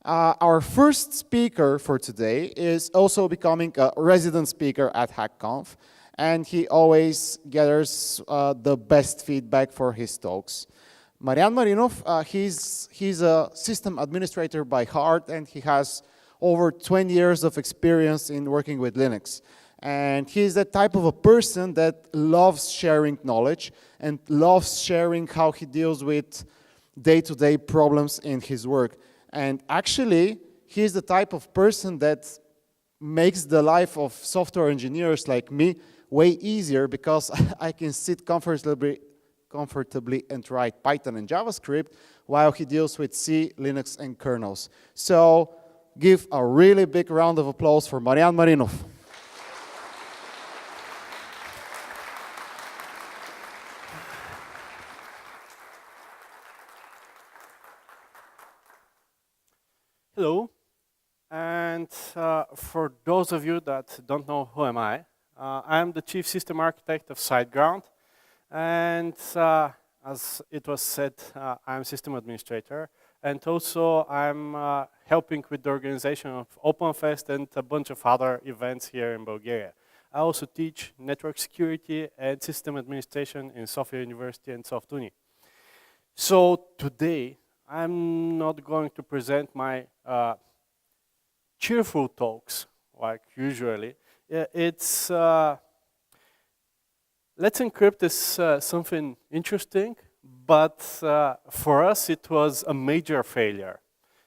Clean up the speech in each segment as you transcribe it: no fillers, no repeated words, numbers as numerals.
Our first speaker for today is also becoming a resident speaker at HackConf, and he always gathers the best feedback for his talks. Marian Marinov, he's a system administrator by heart, and he has over 20 years of experience in working with Linux. And he's the type of a person that loves sharing knowledge and loves sharing how he deals with day-to-day problems in his work. And actually, he's the type of person that makes the life of software engineers like me way easier, because I can sit comfortably and write Python and JavaScript while he deals with C, Linux, and kernels. So give a really big round of applause for Marian Marinov. Hello, and for those of you that don't know who am I am the Chief System Architect of SiteGround, and as it was said, I'm System Administrator, and also I'm helping with the organization of OpenFest and a bunch of other events here in Bulgaria. I also teach network security and system administration in Sofia University and SoftUni. So today, I'm not going to present my cheerful talks like usually. Let's Encrypt is something interesting, but for us it was a major failure.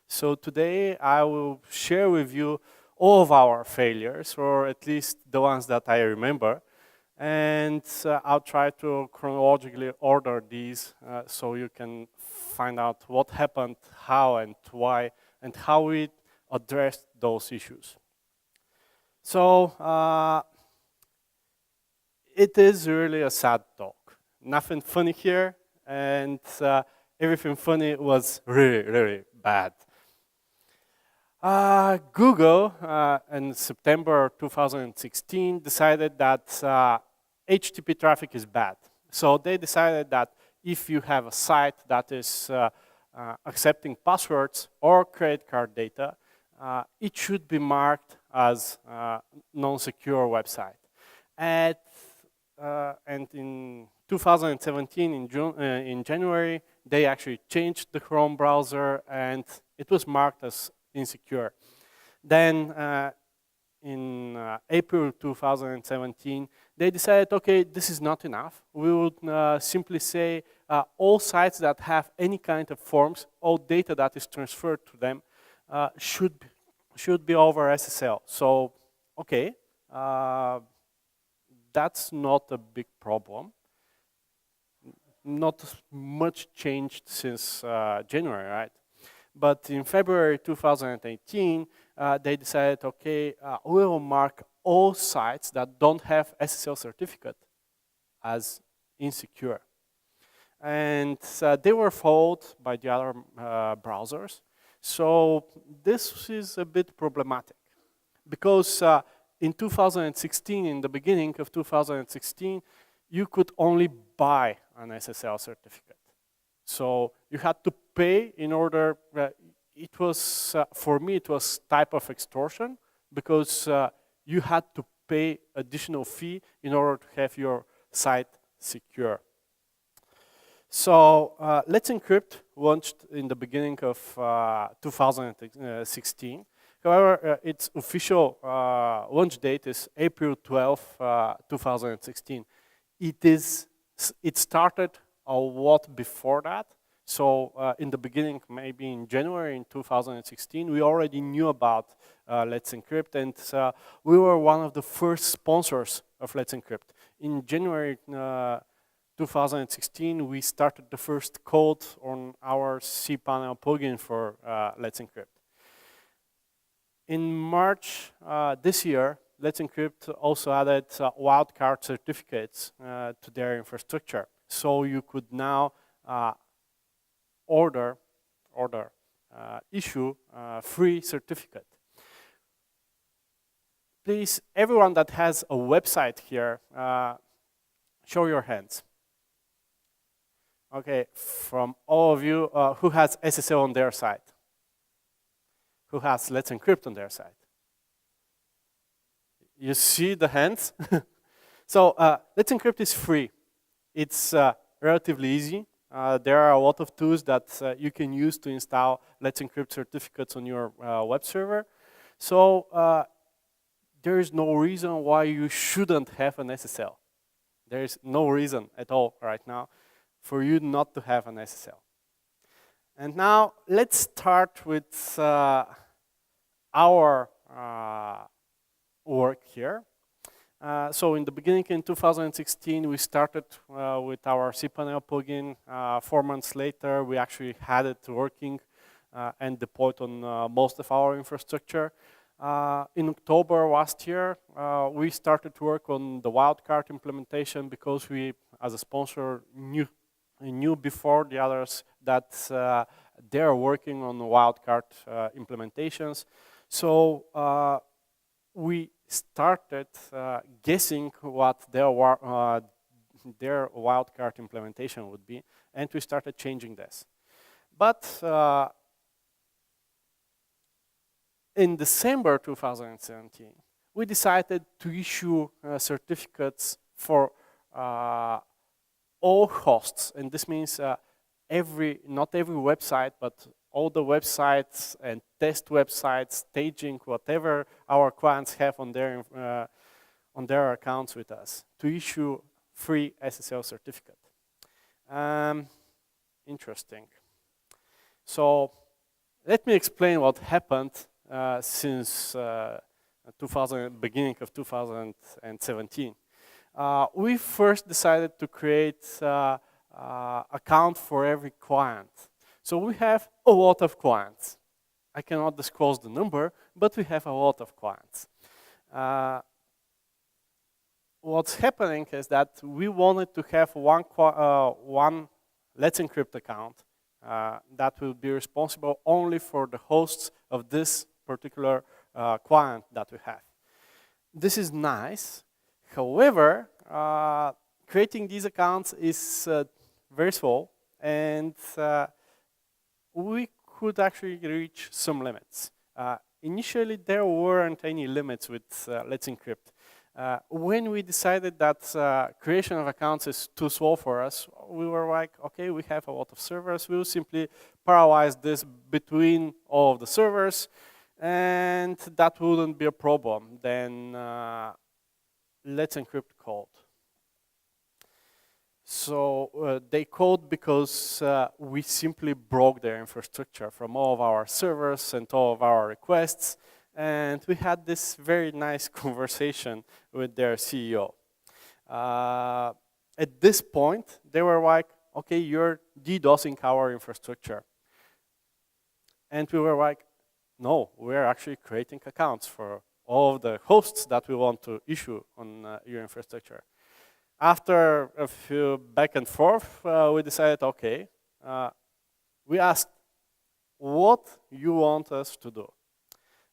So today I will share with you all of our failures, or at least the ones that I remember. And I'll try to chronologically order these so you can find out what happened, how and why, and how we addressed those issues. So it is really a sad talk. Nothing funny here, and everything funny was really, really bad. Google, in September 2016, decided that HTTP traffic is bad. So they decided that if you have a site that is accepting passwords or credit card data, it should be marked as a non-secure website. And in 2017, in January, they actually changed the Chrome browser, and it was marked as insecure. Then in April 2017, they decided, okay, this is not enough. We would simply say all sites that have any kind of forms, all data that is transferred to them should be over SSL. So, okay, that's not a big problem. Not much changed since January, right? But in February 2018, they decided, okay, we will mark all sites that don't have SSL certificate as insecure. And they were followed by the other browsers. So this is a bit problematic, because in 2016, in the beginning of 2016, you could only buy an SSL certificate. So you had to pay in order, it was, for me, it was type of extortion, because you had to pay additional fee in order to have your site secure. So Let's Encrypt launched in the beginning of 2016. However, its official launch date is April 12, 2016. It started a lot before that. So in the beginning, maybe in January in 2016, we already knew about Let's Encrypt, and we were one of the first sponsors of Let's Encrypt. In January 2016, we started the first code on our cPanel plugin for Let's Encrypt. In March this year, Let's Encrypt also added wildcard certificates to their infrastructure. So you could now issue a free certificate. Please, everyone that has a website here, show your hands. Okay, from all of you, who has SSL on their site? who has Let's Encrypt on their site? You see the hands? So Let's Encrypt is free. It's relatively easy. There are a lot of tools that you can use to install Let's Encrypt certificates on your web server. So there is no reason why you shouldn't have an SSL. There is no reason at all right now for you not to have an SSL. And now let's start with our work here. So in the beginning, in 2016, we started with our cPanel plugin. 4 months later, we actually had it working and deployed on most of our infrastructure. In October last year, we started to work on the wildcard implementation because we, as a sponsor, knew before the others that they are working on wildcard implementations. So we started guessing what their wildcard implementation would be, and we started changing this. But in December 2017, we decided to issue certificates for all hosts, and this means not every website, but all the websites and test websites, staging, whatever our clients have on their accounts with us, to issue free SSL certificate. Interesting. So let me explain what happened since beginning of 2017. We first decided to create account for every client. So we have a lot of clients. I cannot disclose the number, but we have a lot of clients. What's happening is that we wanted to have one Let's Encrypt account that will be responsible only for the hosts of this particular client that we have. This is nice. However, creating these accounts is very slow, and we could actually reach some limits. Initially, there weren't any limits with Let's Encrypt. When we decided that creation of accounts is too slow for us, we were like, okay, we have a lot of servers. We'll simply paralyze this between all of the servers, and that wouldn't be a problem. Then Let's Encrypt called. So they called because we simply broke their infrastructure from all of our servers and all of our requests. And we had this very nice conversation with their CEO. At this point, they were like, okay, you're DDoSing our infrastructure. And we were like, no, we're actually creating accounts for all of the hosts that we want to issue on your infrastructure. After a few back and forth, we decided, okay, we asked, what you want us to do?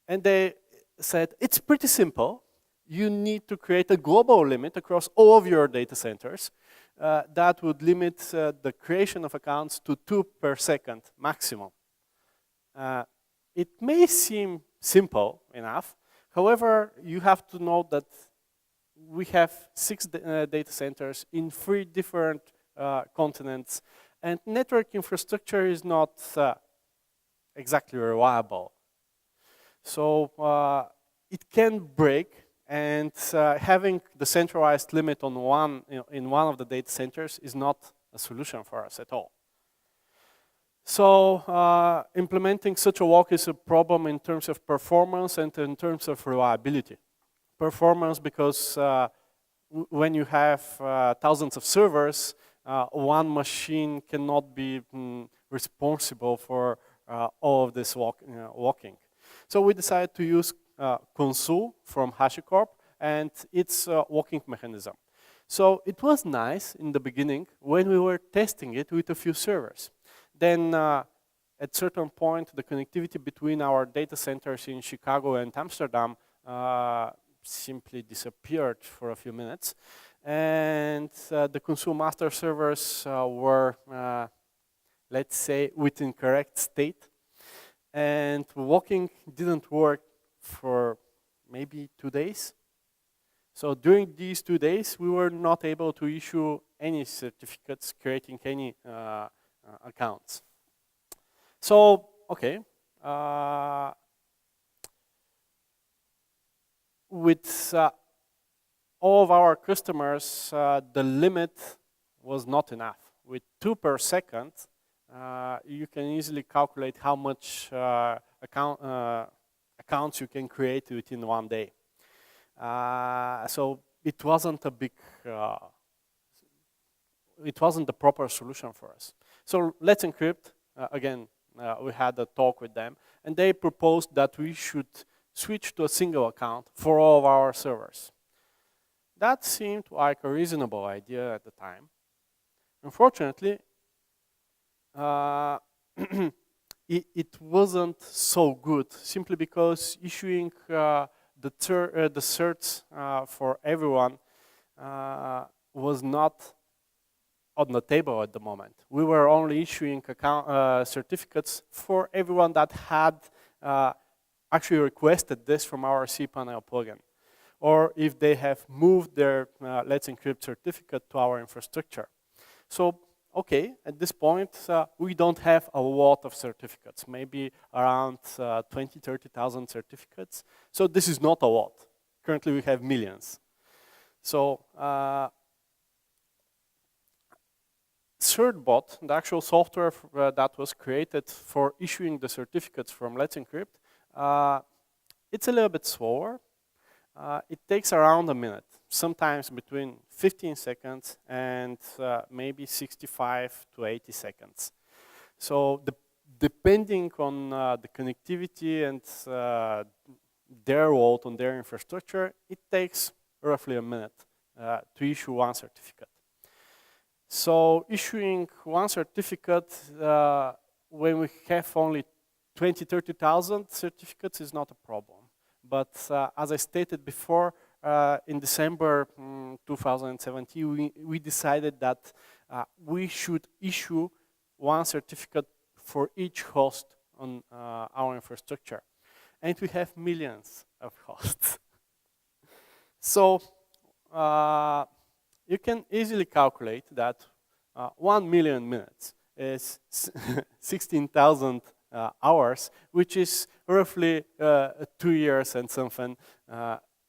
And they said, it's pretty simple. You need to create a global limit across all of your data centers that would limit the creation of accounts to 2 per second maximum. It may seem simple enough. However, you have to know that we have 6 data centers in 3 different continents, and network infrastructure is not exactly reliable. So it can break, and having the centralized limit on in one of the data centers is not a solution for us at all. So implementing such a lock is a problem in terms of performance and in terms of reliability. Performance because when you have thousands of servers, one machine cannot be responsible for all of this locking. So we decided to use Consul from HashiCorp and its locking mechanism. So it was nice in the beginning when we were testing it with a few servers. Then at certain point, the connectivity between our data centers in Chicago and Amsterdam simply disappeared for a few minutes. And the Consul master servers were, let's say, with incorrect state. and walking didn't work for maybe 2 days. So during these 2 days, we were not able to issue any certificates, creating any accounts. So, okay. With all of our customers, the limit was not enough. With 2 per second, you can easily calculate how much accounts you can create within 1 day. So it wasn't a big, it wasn't the proper solution for us. So Let's Encrypt, again, we had a talk with them, and they proposed that we should switch to a single account for all of our servers. That seemed like a reasonable idea at the time. Unfortunately, it wasn't so good, simply because issuing the certs for everyone was not on the table at the moment. We were only issuing certificates for everyone that had actually requested this from our cPanel plugin, or if they have moved their Let's Encrypt certificate to our infrastructure. So, okay, at this point, we don't have a lot of certificates, maybe around 20, 30,000 certificates. So this is not a lot. Currently, we have millions. So, CertBot, the actual software that was created for issuing the certificates from Let's Encrypt, it's a little bit slower. It takes around a minute, sometimes between 15 seconds and maybe 65 to 80 seconds. So depending on the connectivity and their load on their infrastructure, it takes roughly a minute to issue one certificate. So issuing one certificate when we have only 20, 30,000 certificates is not a problem. But as I stated before, in December 2017, we decided that we should issue one certificate for each host on our infrastructure. And we have millions of hosts. So you can easily calculate that 1 million minutes is 16,000 hours, which is roughly 2 years and something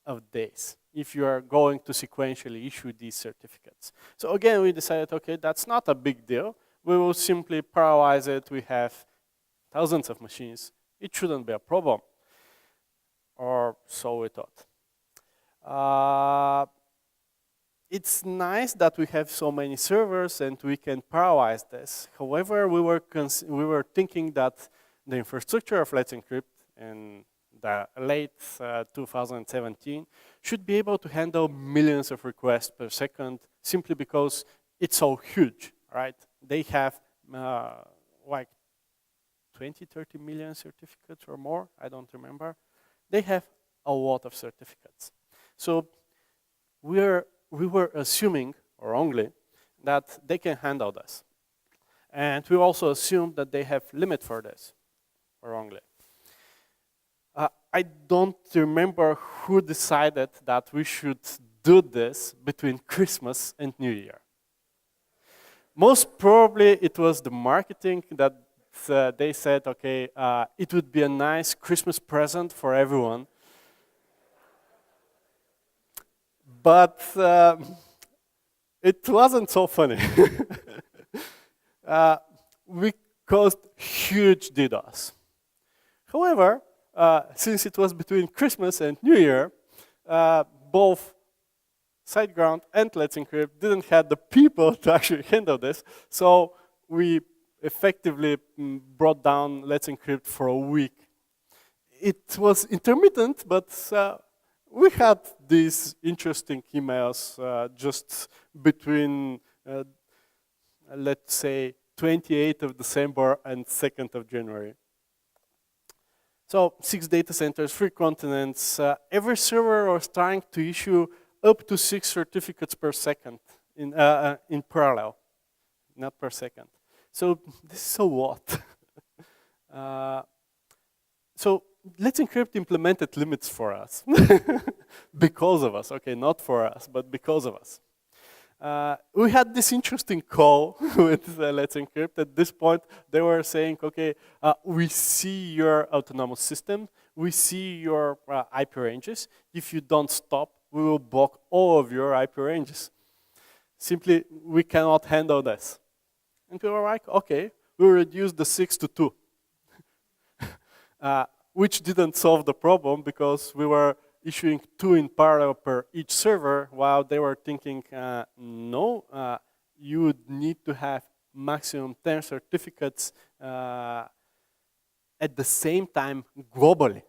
of days, if you are going to sequentially issue these certificates. So again, we decided, okay, that's not a big deal. We will simply paralyze it. We have thousands of machines. It shouldn't be a problem. Or so we thought. It's nice that we have so many servers and we can paralyze this. However, we were thinking that the infrastructure of Let's Encrypt in the late 2017 should be able to handle millions of requests per second, simply because it's so huge, right? They have like 20, 30 million certificates or more, I don't remember. They have a lot of certificates. So we were assuming, wrongly, that they can handle this. And we also assumed that they have limit for this, wrongly. I don't remember who decided that we should do this between Christmas and New Year. Most probably it was the marketing that they said, okay, it would be a nice Christmas present for everyone. But it wasn't so funny. We caused huge DDoS. However, since it was between Christmas and New Year, both SiteGround and Let's Encrypt didn't have the people to actually handle this. So we effectively brought down Let's Encrypt for a week. It was intermittent, but we had these interesting emails just between, let's say, 28th of December and 2nd of January. So 6 data centers, 3 continents. Every server was trying to issue up to 6 certificates per second in parallel, not per second. So this is a lot. So Let's Encrypt implemented limits for us because of us. Okay, not for us, but because of us. We had this interesting call with Let's Encrypt. At this point, they were saying, okay, we see your autonomous system, we see your IP ranges. If you don't stop, we will block all of your IP ranges. Simply, we cannot handle this. And we were like, okay, we'll reduce the 6 to 2. Which didn't solve the problem because we were issuing 2 in parallel per each server, while they were thinking, no, you would need to have maximum 10 certificates at the same time globally.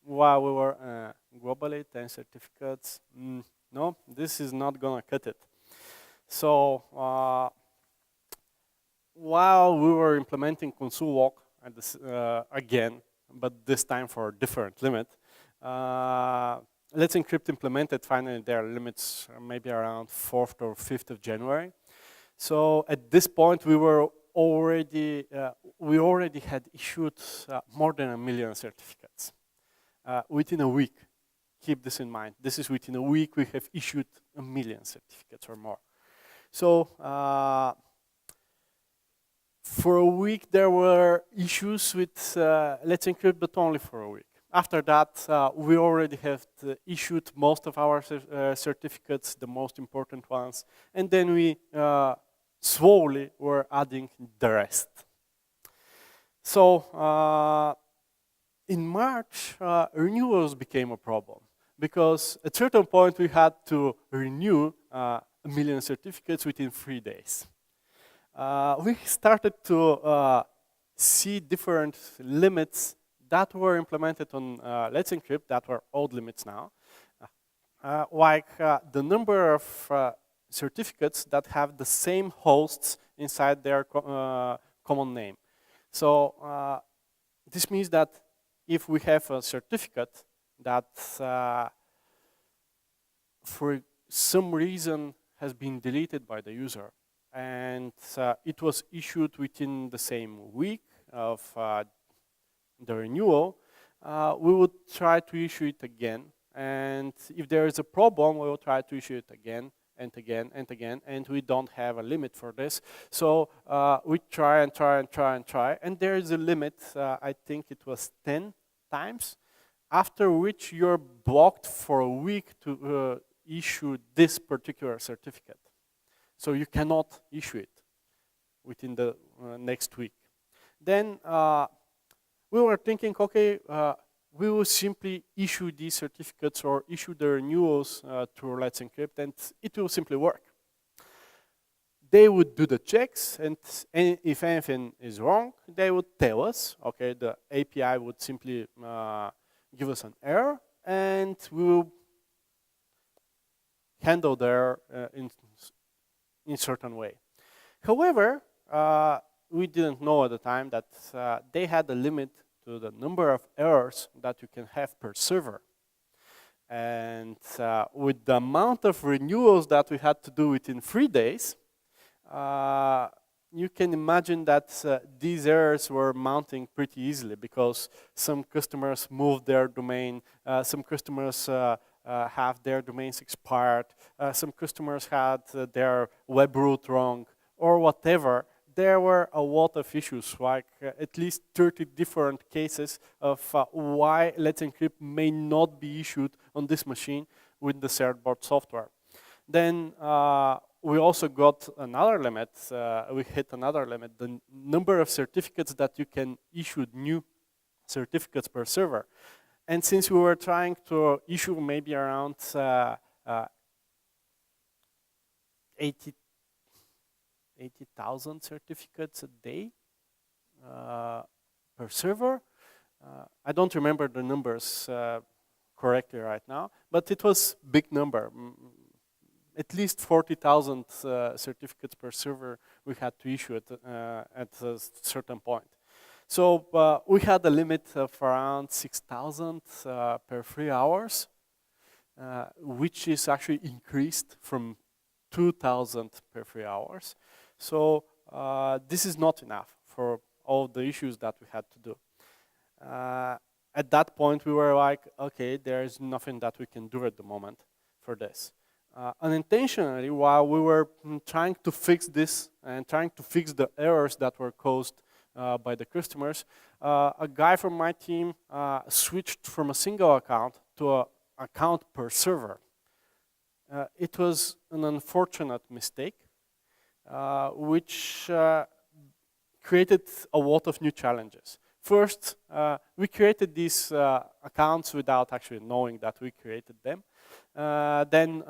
While we were globally 10 certificates, no, this is not gonna cut it. So while we were implementing console log at this, again, but this time for a different limit, Let's Encrypt implemented finally their limits maybe around 4th or 5th of January. So at this point we already had issued more than 1 million certificates within a week. Keep this in mind. This is within a week we have issued 1 million certificates or more. So for a week there were issues with Let's Encrypt, but only for a week. After that, we already have issued most of our certificates, the most important ones, and then we slowly were adding the rest. So in March, renewals became a problem because at a certain point we had to renew 1 million certificates within 3 days. We started to see different limits that were implemented on Let's Encrypt, that were old limits now, like the number of certificates that have the same hosts inside their common name. So this means that if we have a certificate that for some reason has been deleted by the user, and it was issued within the same week of the renewal, we would try to issue it again. And if there is a problem, we will try to issue it again and again and again, and we don't have a limit for this. So we try and try and try and try, and there is a limit, I think it was 10 times, after which you're blocked for a week to issue this particular certificate. So you cannot issue it within the next week. Then we were thinking, okay, we will simply issue these certificates or issue the renewals through Let's Encrypt, and it will simply work. They would do the checks, and if anything is wrong, they would tell us. Okay, the API would simply give us an error, and we will handle the error in a certain way. However, we didn't know at the time that they had a limit to the number of errors that you can have per server. And with the amount of renewals that we had to do within 3 days, you can imagine that these errors were mounting pretty easily because some customers moved their domain, some customers have their domains expired, some customers had their web root wrong, or whatever. There were a lot of issues, like at least 30 different cases of why Let's Encrypt may not be issued on this machine with the certbot software. Then we also got another limit, we hit another limit, the number of certificates that you can issue new certificates per server. And since we were trying to issue maybe around 80,000 certificates a day per server. I don't remember the numbers correctly right now, but it was a big number. At least 40,000 certificates per server we had to issue at a certain point. So we had a limit of around 6,000 per 3 hours, which is actually increased from 2,000 per 3 hours. So this is not enough for all the issues that we had to do. At that point, we were like, okay, there is nothing that we can do at the moment for this. Unintentionally, while we were trying to fix this and trying to fix the errors that were caused by the customers, a guy from my team switched from a single account to an account per server. It was an unfortunate mistake, which created a lot of new challenges. First, we created these accounts without actually knowing that we created them. Then,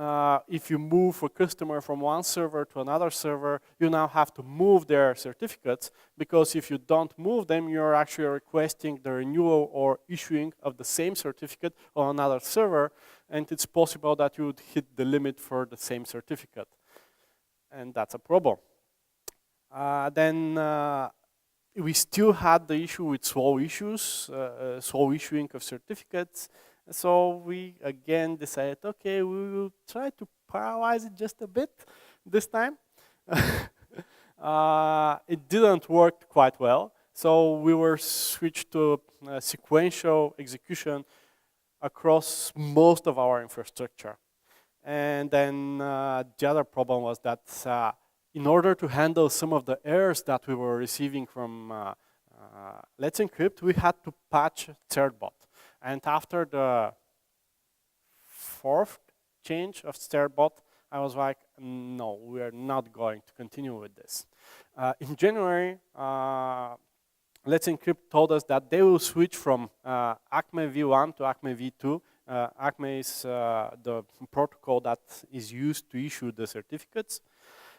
if you move a customer from one server to another server, you now have to move their certificates, because if you don't move them, you're actually requesting the renewal or issuing of the same certificate on another server, and it's possible that you would hit the limit for the same certificate. And that's a problem. Then we still had the issue with slow issues, slow issuing of certificates. So we again decided, okay, we will try to paralyze it just a bit this time. It didn't work quite well. So we were switched to sequential execution across most of our infrastructure. And then the other problem was that in order to handle some of the errors that we were receiving from Let's Encrypt, we had to patch Certbot. And after the fourth change of Certbot, I was like, no, we are not going to continue with this. In January, Let's Encrypt told us that they will switch from ACME v1 to ACME v2. ACME is the protocol that is used to issue the certificates.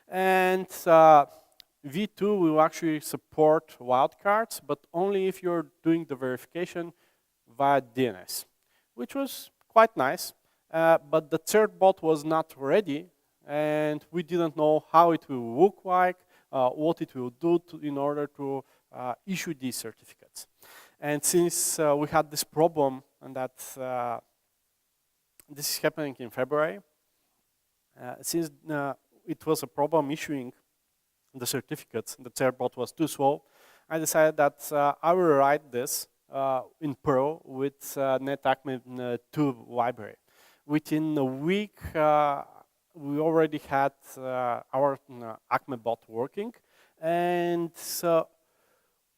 And v2 will actually support wildcards, but only if you're doing the verification via DNS, which was quite nice. But the third bot was not ready, and we didn't know how it will look like, what it will do in order to issue these certificates. And since we had this problem, and that this is happening in February, since it was a problem issuing the certificates, the third bot was too slow, I decided that I will write this in Perl with NetAcme2 library. Within a week, we already had our ACME bot working, and so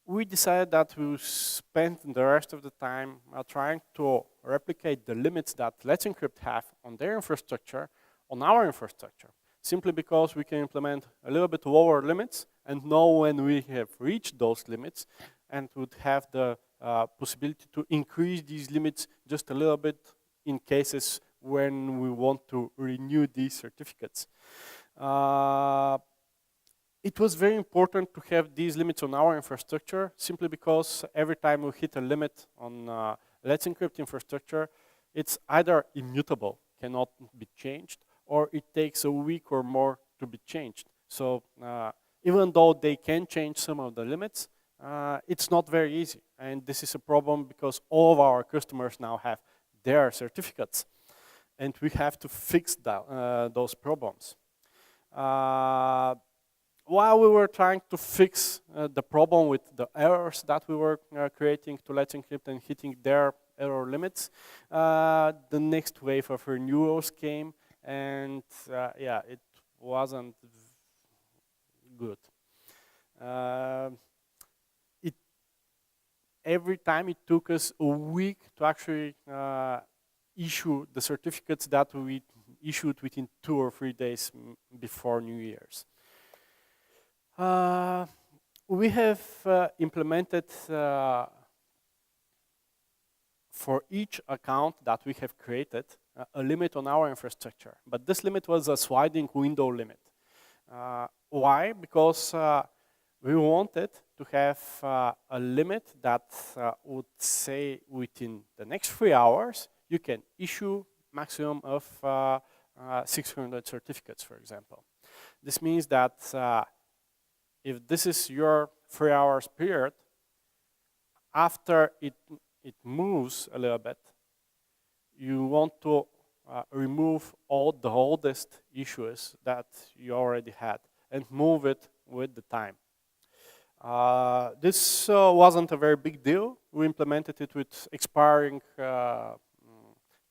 we decided that we would spend the rest of the time trying to replicate the limits that Let's Encrypt have on their infrastructure on our infrastructure, simply because we can implement a little bit lower limits and know when we have reached those limits, and would have the possibility to increase these limits just a little bit in cases when we want to renew these certificates. It was very important to have these limits on our infrastructure, simply because every time we hit a limit on Let's Encrypt infrastructure, it's either immutable, cannot be changed, or it takes a week or more to be changed. So even though they can change some of the limits, it's not very easy. And this is a problem because all of our customers now have their certificates, and we have to fix those problems. While we were trying to fix the problem with the errors that we were creating to Let's Encrypt and hitting their error limits, the next wave of renewals came, and yeah, it wasn't good. Every time it took us a week to actually issue the certificates that we issued within 2 or 3 days before New Year's. We have implemented for each account that we have created a limit on our infrastructure, but this limit was a sliding window limit. Why? Because we wanted to have a limit that would say within the next 3 hours you can issue maximum of 600 certificates, for example. This means that if this is your 3 hours period, after it moves a little bit, you want to remove all the oldest issues that you already had and move it with the time. This wasn't a very big deal. We implemented it with expiring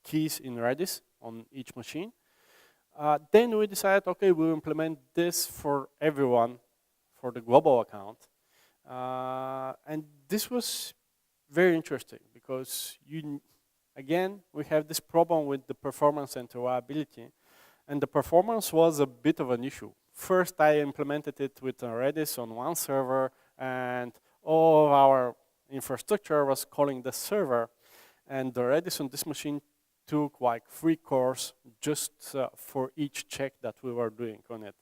keys in Redis on each machine. Then we decided, okay, we'll implement this for everyone for the global account. And this was very interesting because again, we have this problem with the performance and reliability. And the performance was a bit of an issue. First, I implemented it with Redis on one server, and all of our infrastructure was calling the server. And the Redis on this machine took like 3 cores just for each check that we were doing on it.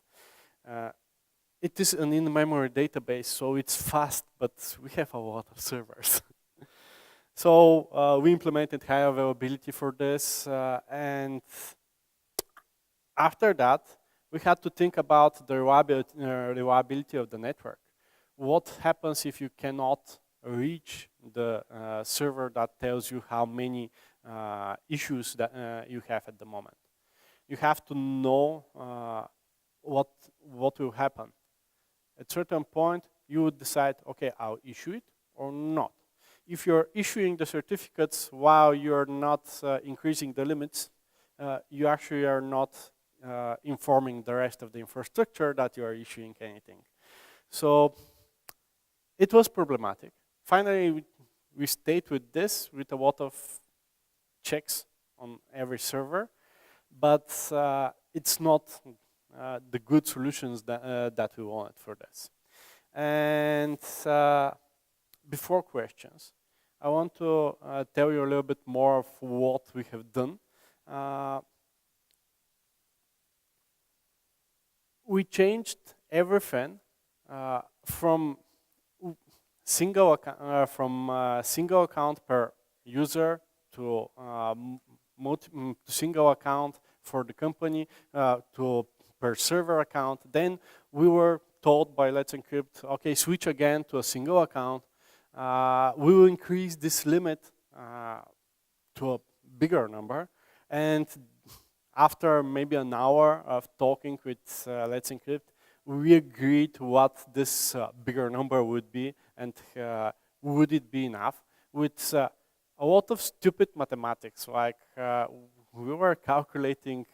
It is an in-memory database, so it's fast, but we have a lot of servers. So we implemented high availability for this, and after that, we had to think about the reliability of the network. What happens if you cannot reach the server that tells you how many issues that you have at the moment? You have to know what will happen. At a certain point, you would decide, okay, I'll issue it or not. If you're issuing the certificates while you're not increasing the limits, you actually are not informing the rest of the infrastructure that you are issuing anything. So it was problematic. Finally, we stayed with this with a lot of checks on every server, but it's not the good solutions that we wanted for this. And before questions, I want to tell you a little bit more of what we have done. We changed everything from single account per user to single account for the company to per server account. Then we were told by Let's Encrypt, okay, switch again to a single account. We will increase this limit to a bigger number, and after maybe an hour of talking with Let's Encrypt, we agreed what this bigger number would be, and would it be enough? With a lot of stupid mathematics, like we were calculating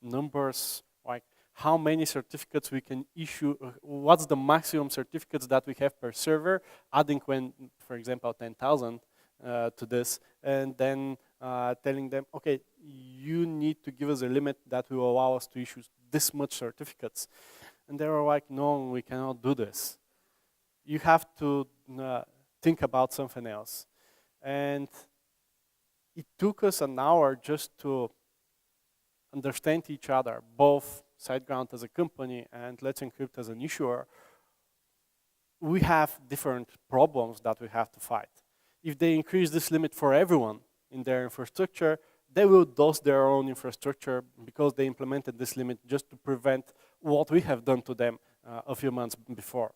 numbers, like how many certificates we can issue, what's the maximum certificates that we have per server, adding, when, for example, 10,000 to this, and then telling them, okay, you need to give us a limit that will allow us to issue this much certificates. And they were like, no, we cannot do this. You have to think about something else. And it took us an hour just to understand each other, both SiteGround as a company and Let's Encrypt as an issuer. We have different problems that we have to fight. If they increase this limit for everyone in their infrastructure, they will DOS their own infrastructure because they implemented this limit just to prevent what we have done to them a few months before.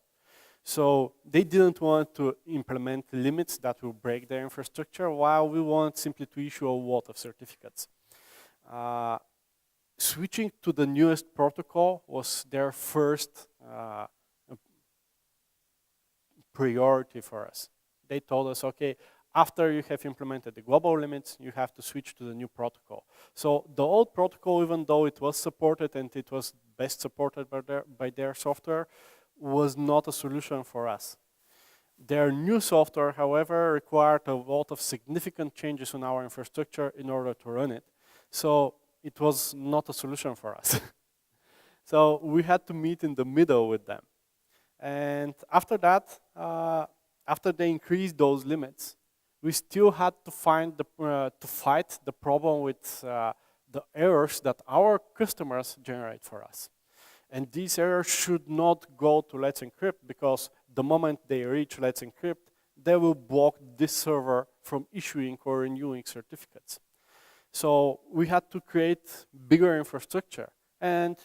So they didn't want to implement limits that will break their infrastructure, while we want simply to issue a lot of certificates. Switching to the newest protocol was their first priority for us. They told us, okay, after you have implemented the global limits, you have to switch to the new protocol. So the old protocol, even though it was supported and it was best supported by their software, was not a solution for us. Their new software, however, required a lot of significant changes in our infrastructure in order to run it. So it was not a solution for us. So we had to meet in the middle with them. And after that, after they increased those limits, we still had to fight the problem with the errors that our customers generate for us. And these errors should not go to Let's Encrypt, because the moment they reach Let's Encrypt, they will block this server from issuing or renewing certificates. So we had to create bigger infrastructure. And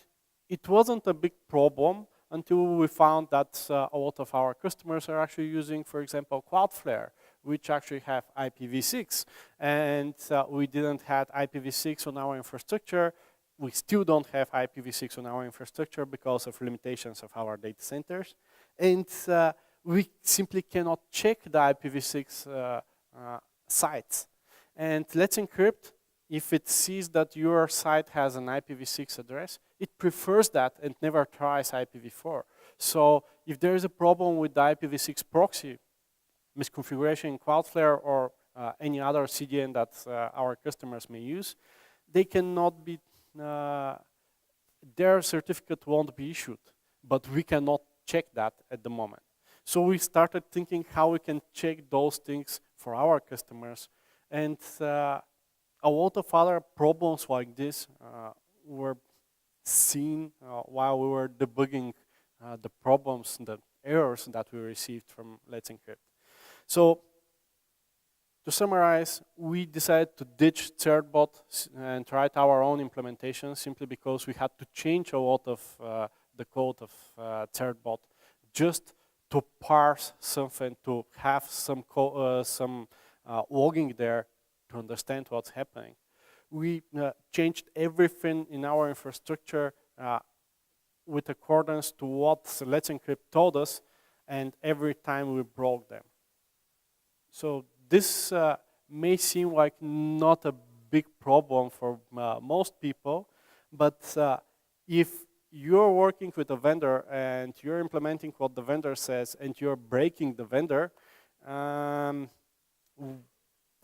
it wasn't a big problem until we found that a lot of our customers are actually using, for example, Cloudflare, which actually have IPv6. And we didn't have IPv6 on our infrastructure. We still don't have IPv6 on our infrastructure because of limitations of our data centers. And we simply cannot check the IPv6 sites. And Let's Encrypt, if it sees that your site has an IPv6 address, it prefers that and never tries IPv4. So if there is a problem with the IPv6 proxy misconfiguration in Cloudflare or any other CDN that our customers may use, they cannot be, their certificate won't be issued, but we cannot check that at the moment. So we started thinking how we can check those things for our customers, and a lot of other problems like this were seen while we were debugging the problems, the errors that we received from Let's Encrypt. So to summarize, we decided to ditch Certbot and write our own implementation simply because we had to change a lot of the code of Certbot just to parse something, to have some logging there to understand what's happening. We changed everything in our infrastructure with accordance to what Let's Encrypt told us, and every time we broke them. So this may seem like not a big problem for most people, but if you're working with a vendor and you're implementing what the vendor says and you're breaking the vendor, at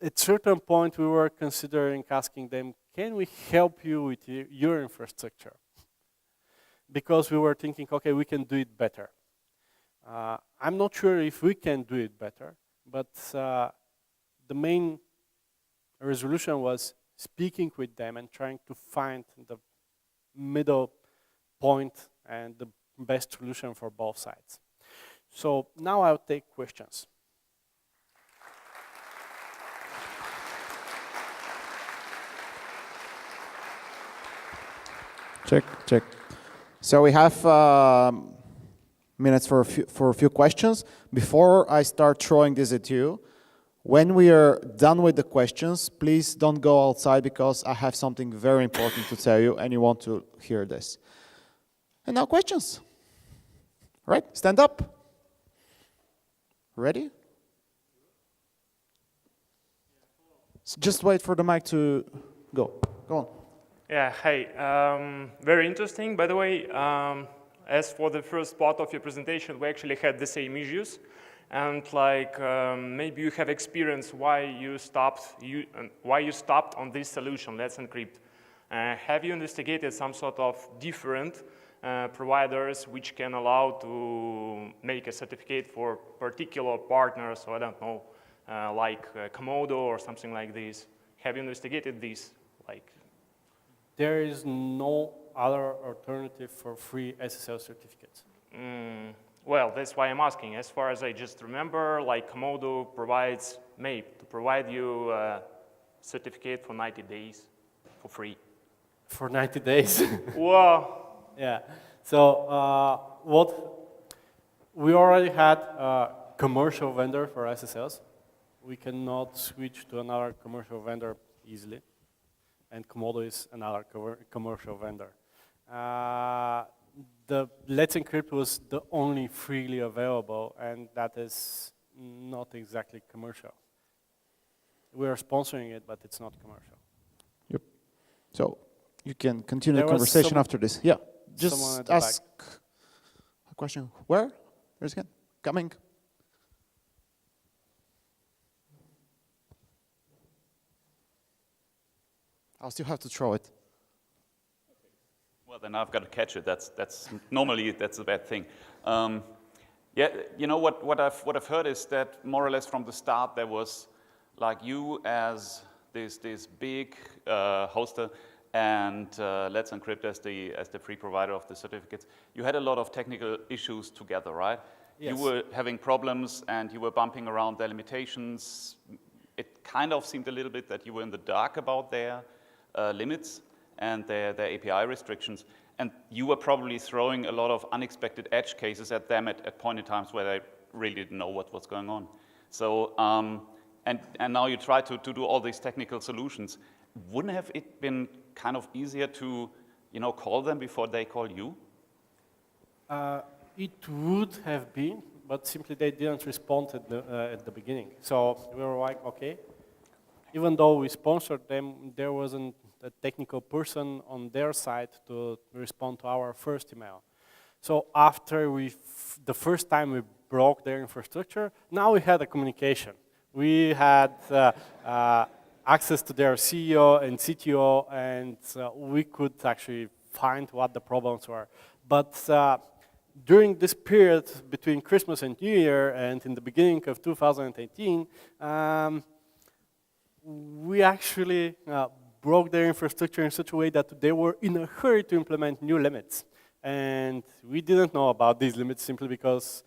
a certain point we were considering asking them, can we help you with your infrastructure? Because we were thinking, okay, we can do it better. I'm not sure if we can do it better, but the main resolution was speaking with them and trying to find the middle point and the best solution for both sides. So now I'll take questions. Check. So we have minutes for a few questions. Before I start throwing this at you, when we are done with the questions, please don't go outside because I have something very important to tell you and you want to hear this. And now questions. Right, stand up. Ready? So just wait for the mic to go. Go on. Yeah, hey, very interesting. By the way, as for the first part of your presentation, we actually had the same issues. And like, maybe you have experience why you stopped on this solution, Let's Encrypt. Have you investigated some sort of different providers which can allow to make a certificate for particular partners, or I don't know, like Komodo or something like this? Have you investigated this? Like, there is no other alternative for free SSL certificates. Well, that's why I'm asking. As far as I just remember, like Komodo provides MAPE to provide you a certificate for 90 days for free. For 90 days? Well, yeah. So we already had a commercial vendor for SSLs. We cannot switch to another commercial vendor easily. And Komodo is another commercial vendor. The Let's Encrypt was the only freely available, and that is not exactly commercial. We are sponsoring it, but it's not commercial. Yep. So you can continue the conversation after this. Yeah. Just ask a question. Where? There's again. Coming. I'll still have to throw it. Well, then I've got to catch it. That's normally that's a bad thing. Yeah, you know what I've heard is that more or less from the start there was like you as this big hoster and Let's Encrypt as the free provider of the certificates. You had a lot of technical issues together, right? Yes. You were having problems and you were bumping around their limitations. It kind of seemed a little bit that you were in the dark about their limits and their API restrictions, and you were probably throwing a lot of unexpected edge cases at them at point in times where they really didn't know what was going on. So, and now you try to do all these technical solutions. Wouldn't have it been kind of easier to, call them before they call you? It would have been, but simply they didn't respond at the beginning. So we were like, okay. Even though we sponsored them, there wasn't a technical person on their side to respond to our first email. So after the first time we broke their infrastructure, now we had a communication. We had access to their CEO and CTO, and we could actually find what the problems were. But during this period between Christmas and New Year and in the beginning of 2018, we actually broke their infrastructure in such a way that they were in a hurry to implement new limits. And we didn't know about these limits simply because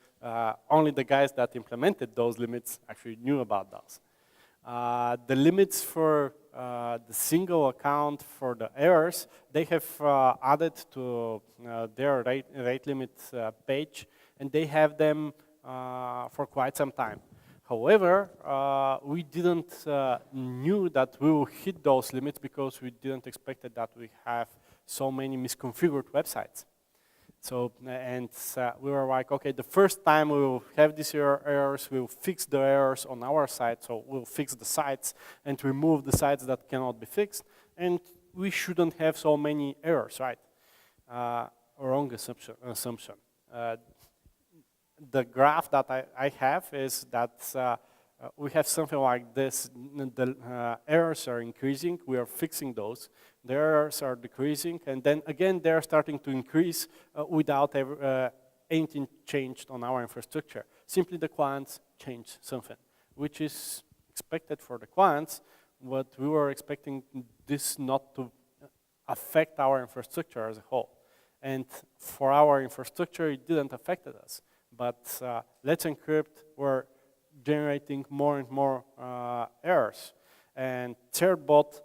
only the guys that implemented those limits actually knew about those. The limits for the single account for the errors, they have added to their rate limit page, and they have them for quite some time. However, we didn't knew that we will hit those limits because we didn't expect that we have so many misconfigured websites. So, and we were like, okay, the first time we will have these errors, we'll fix the errors on our side, so we'll fix the sites and remove the sites that cannot be fixed, and we shouldn't have so many errors, right? Wrong assumption. The graph that I have is that we have something like this. The errors are increasing, we are fixing those. The errors are decreasing, and then again they're starting to increase without anything changed on our infrastructure. Simply the clients change something, which is expected for the clients, but we were expecting this not to affect our infrastructure as a whole. And for our infrastructure, it didn't affect us. But Let's Encrypt were generating more and more errors. And Certbot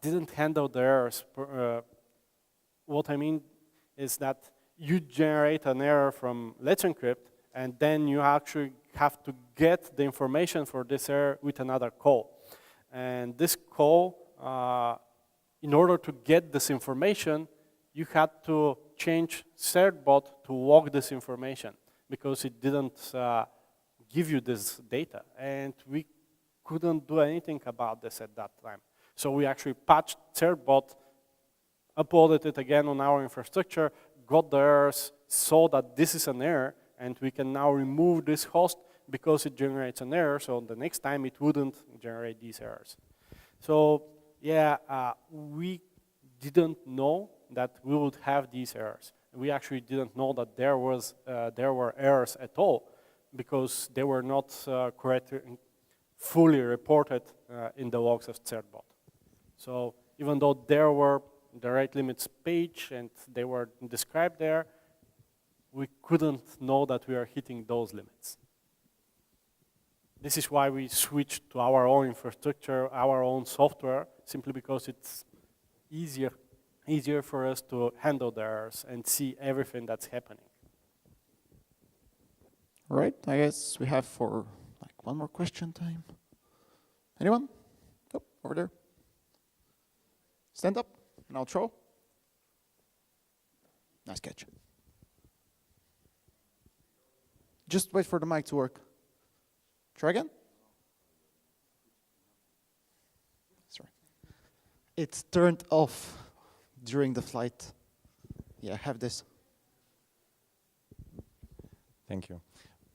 didn't handle the errors. What I mean is that you generate an error from Let's Encrypt, and then you actually have to get the information for this error with another call. And this call, in order to get this information, you had to change Certbot to log this information because it didn't give you this data. And we couldn't do anything about this at that time. So we actually patched Certbot, uploaded it again on our infrastructure, got the errors, saw that this is an error, and we can now remove this host because it generates an error, so the next time it wouldn't generate these errors. So yeah, we didn't know that we would have these errors. We actually didn't know that there were errors at all because they were not fully reported in the logs of Certbot. So even though there were the rate limits page and they were described there, we couldn't know that we are hitting those limits. This is why we switched to our own infrastructure, our own software, simply because it's easier for us to handle the errors and see everything that's happening. All right, I guess we have for like one more question time. Anyone? Oh, over there. Stand up and I'll throw. Nice catch. Just wait for the mic to work. Try again. Sorry. It's turned off during the flight. Yeah, have this. Thank you.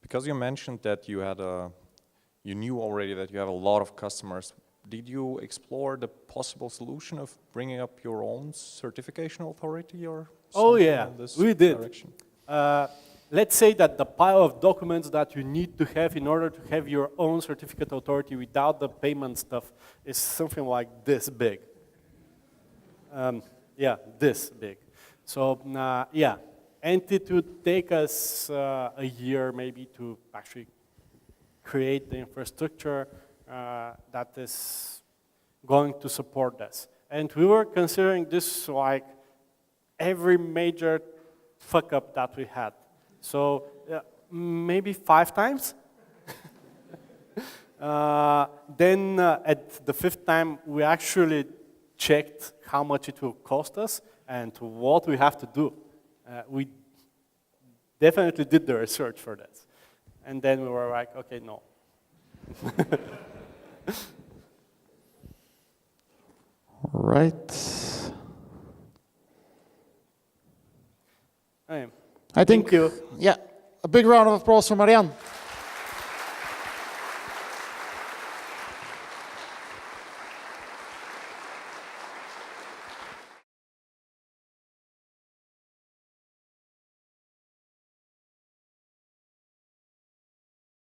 Because you mentioned that you knew already that you have a lot of customers, did you explore the possible solution of bringing up your own certification authority or something in this direction? Let's say that the pile of documents that you need to have in order to have your own certificate authority without the payment stuff is something like this big. Yeah, this big. So yeah, and it would take us a year maybe to actually create the infrastructure that is going to support this. And we were considering this like every major fuck up that we had. So maybe 5 times. Then at the 5th time, we actually checked how much it will cost us and what we have to do. We definitely did the research for that. And then we were like, okay, no. All right. I think, Thank you. yeah, a big round of applause for Marian.